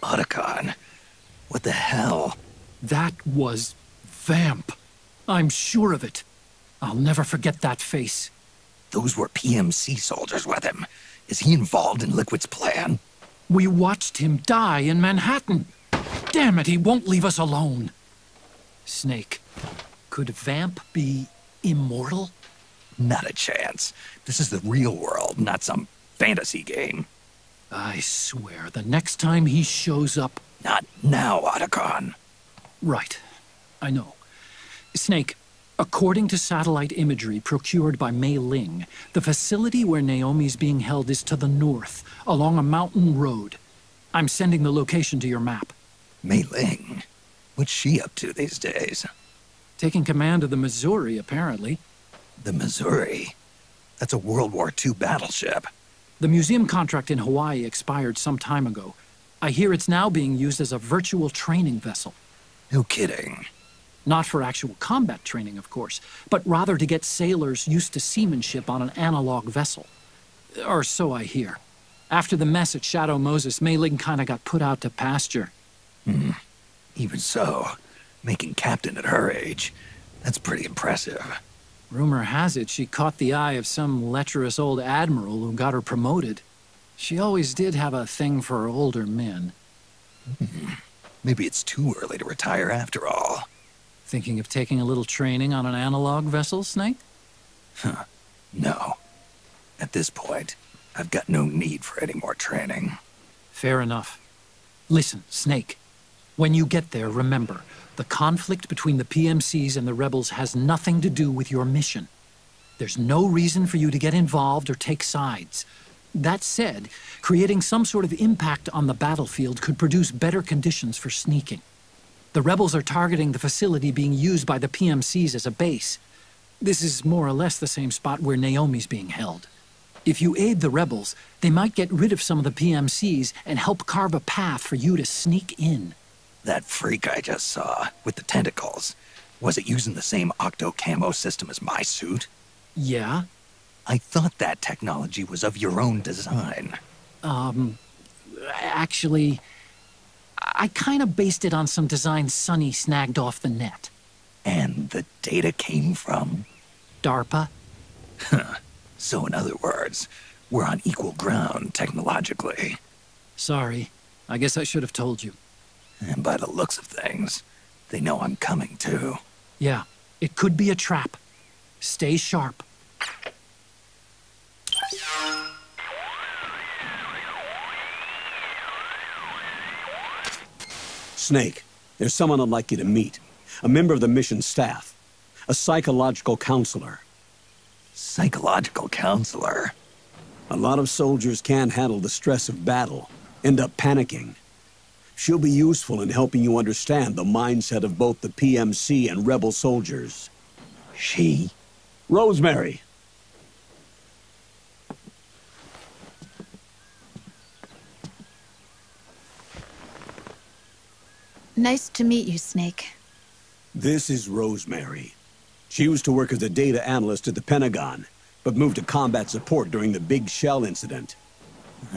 Otacon, what the hell? That was Vamp. I'm sure of it. I'll never forget that face. Those were PMC soldiers with him. Is he involved in Liquid's plan? We watched him die in Manhattan. Damn it, he won't leave us alone. Snake, could Vamp be immortal? Not a chance. This is the real world, not some fantasy game. I swear, the next time he shows up... Not now, Otacon. Right. I know. Snake, according to satellite imagery procured by Mei Ling, the facility where Naomi's being held is to the north, along a mountain road. I'm sending the location to your map. Mei Ling? What's she up to these days? Taking command of the Missouri, apparently. The Missouri? That's a World War II battleship. The museum contract in Hawaii expired some time ago. I hear it's now being used as a virtual training vessel. No kidding. Not for actual combat training, of course, but rather to get sailors used to seamanship on an analog vessel. Or so I hear. After the mess at Shadow Moses, Mei Ling kinda got put out to pasture. Even so, making captain at her age, that's pretty impressive. Rumor has it she caught the eye of some lecherous old admiral who got her promoted. She always did have a thing for older men. Maybe it's too early to retire after all. Thinking of taking a little training on an analog vessel, Snake? No. At this point, I've got no need for any more training. Fair enough. Listen, Snake. When you get there, remember, the conflict between the PMCs and the rebels has nothing to do with your mission. There's no reason for you to get involved or take sides. That said, creating some sort of impact on the battlefield could produce better conditions for sneaking. The rebels are targeting the facility being used by the PMCs as a base. This is more or less the same spot where Naomi's being held. If you aid the rebels, they might get rid of some of the PMCs and help carve a path for you to sneak in. That freak I just saw, with the tentacles, was it using the same octo-camo system as my suit? Yeah? I thought that technology was of your own design. Actually, I kinda based it on some designs Sonny snagged off the net. And the data came from? DARPA? So in other words, we're on equal ground technologically. Sorry. I guess I should have told you. And by the looks of things, they know I'm coming too. Yeah, it could be a trap. Stay sharp. Snake, there's someone I'd like you to meet. A member of the mission staff. A psychological counselor. Psychological counselor? A lot of soldiers can't handle the stress of battle, end up panicking. She'll be useful in helping you understand the mindset of both the PMC and rebel soldiers. She? Rosemary. Nice to meet you, Snake. This is Rosemary. She used to work as a data analyst at the Pentagon, but moved to combat support during the Big Shell incident.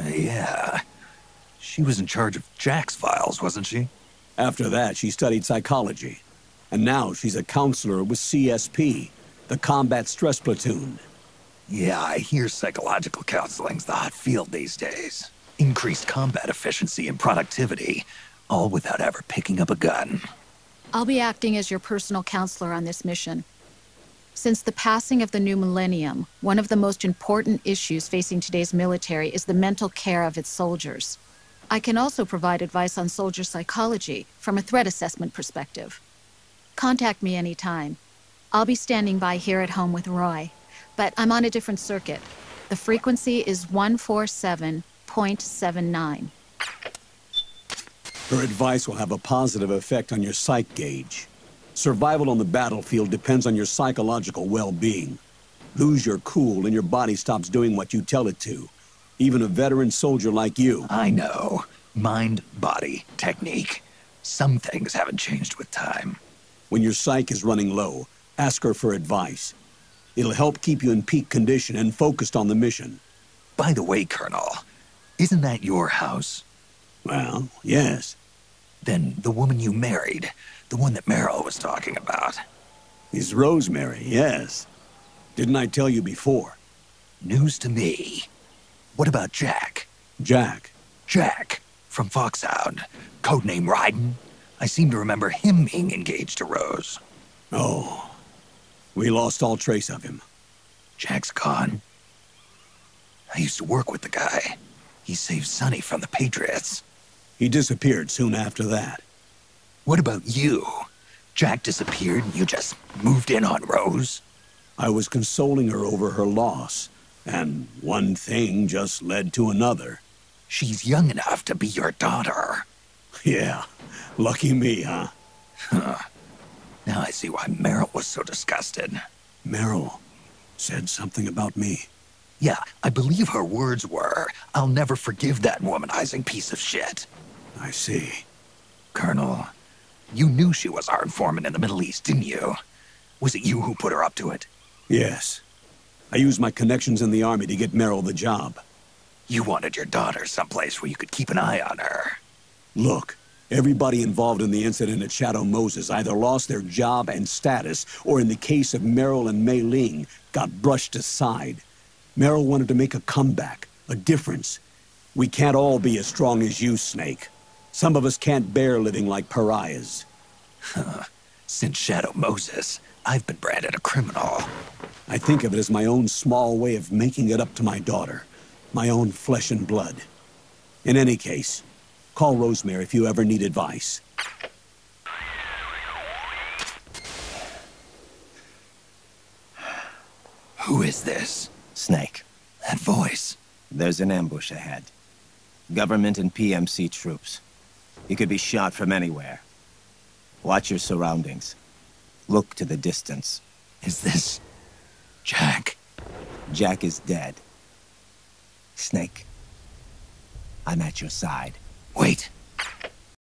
Yeah. She was in charge of Jack's files, wasn't she? After that, she studied psychology. And now she's a counselor with CSP, the Combat Stress Platoon. Yeah, I hear psychological counseling's the hot field these days. Increased combat efficiency and productivity, all without ever picking up a gun. I'll be acting as your personal counselor on this mission. Since the passing of the new millennium, one of the most important issues facing today's military is the mental care of its soldiers. I can also provide advice on soldier psychology from a threat assessment perspective. Contact me anytime. I'll be standing by here at home with Roy, but I'm on a different circuit. The frequency is 147.79. Her advice will have a positive effect on your psych gauge. Survival on the battlefield depends on your psychological well-being. Lose your cool and your body stops doing what you tell it to. Even a veteran soldier like you. I know. Mind, body, technique. Some things haven't changed with time. When your psyche is running low, ask her for advice. It'll help keep you in peak condition and focused on the mission. By the way, Colonel, Isn't that your house? Well, yes. Then the woman you married, the one that Meryl was talking about. Is Rosemary, yes. Didn't I tell you before? News to me. What about Jack? Jack. Jack, from Foxhound. Codename Ryden. I seem to remember him being engaged to Rose. Oh. We lost all trace of him. Jack's gone. I used to work with the guy. He saved Sonny from the Patriots. He disappeared soon after that. What about you? Jack disappeared and you just moved in on Rose? I was consoling her over her loss, and one thing just led to another. She's young enough to be your daughter. Yeah, lucky me, huh? Now I see why Meryl was so disgusted. Meryl said something about me. Yeah, I believe her words were, "I'll never forgive that womanizing piece of shit." I see. Colonel, you knew she was our informant in the Middle East, didn't you? Was it you who put her up to it? Yes. I used my connections in the army to get Meryl the job. You wanted your daughter someplace where you could keep an eye on her. Look, everybody involved in the incident at Shadow Moses either lost their job and status, or in the case of Meryl and Mei Ling, got brushed aside. Meryl wanted to make a comeback, a difference. We can't all be as strong as you, Snake. Some of us can't bear living like pariahs. Since Shadow Moses, I've been branded a criminal. I think of it as my own small way of making it up to my daughter. My own flesh and blood. In any case, call Rosemary if you ever need advice. Who is this? Snake. That voice. There's an ambush ahead. Government and PMC troops. You could be shot from anywhere. Watch your surroundings. Look to the distance. Is this... Jack? Jack is dead. Snake, I'm at your side. Wait.